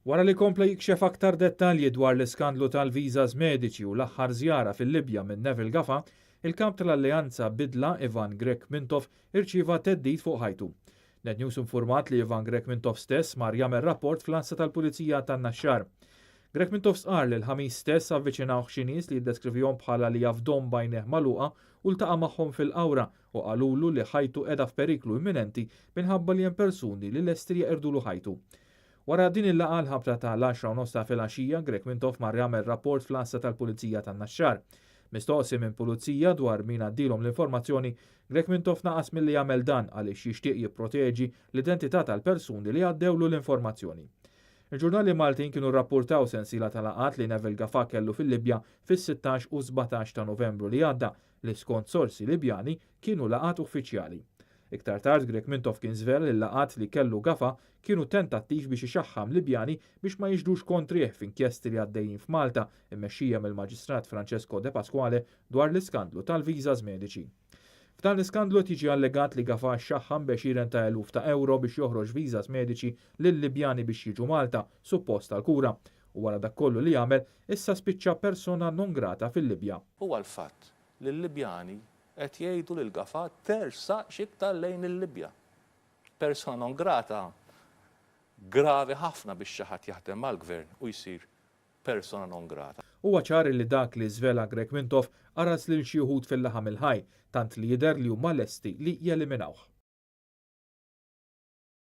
Wara li kompla jikxef aktar dettalji dwar l-iskandlu tal-viżas mediċi u l-aħħar żjara fil-Libja minn Neville Gaffa, il-kap tal-Alleanza Bidla Ivan Gekmentov irċieva teddid fuq ħajtu. Net News informat li Ivan Gekmentov stess mar jagħmel rapport fl-ansa tal-Pulizija tan-Naxxar. Gekmentov sqar li l-ħamis stess avviċinaw xi nies li jiddeskrivihom bħala li jafdhom bajnejh magħluqa u ltaqa' magħhom fil-qawra u qalulu li ħajtu qiegħda f'periklu imminenti minħabba li hemm persuni li lesti jeqerdulu ħajtu. Wara din il-laqgħa l-ħabta tal-10:30 ta' filgħaxija, Gekmentov mar jagħmel rapport fl-ansa tal-Pulizija tan-Naxxar. Mistoqsi minn pulizija dwar min għaddilhom l-informazzjoni, Gekmentov naqas milli jagħmel dan għaliex jixtieq jipproteġi l-identità tal-persuni li għaddewlu l-informazzjoni. Il-ġurnali Maltin kienu rrappurtaw sensiela tal-laqgħat li Neville Gaffa kellu fil-Libja fis-16 u 17 ta' Novembru li għadda li skont sorsi Libjani kienu laqgħat uffiċjali. Iktar tard Gekmentov kien żvela li l-laqgħat li kellu Gaffa kienu tentattiv biex ixaħħam Libjani biex ma jiġdux kontrih f'inkjesti li għaddejjin f'Malta immexxija mill-Maġistrat Francesco De Pasquale dwar l-iskandlu tal-viżas mediċi. F'dan l-iskandlu tiġi allegat li Gaffa xaħħam b'għexieren ta' eluf ta' euro biex joħroġ viżas mediċi lill-Libjani biex jiġu Malta suppost tal-kura u wara dak kollu li jagħmel issa spiċċa persona non grata fil-Libja. Huwa l-fatt li l-Libjani qed jgħidu lil Gaffa tersa x'iktar lejn il-Libja. Persona non grata gravi ħafna biex xi ħadd jaħdem mal-gvern u jsir persona non grata. Huwa ċari li dak li żvela Gekmentov aras lil xi wħud fil-laħam il-ħaj tant li jidher li huma lesti li jeliminawh.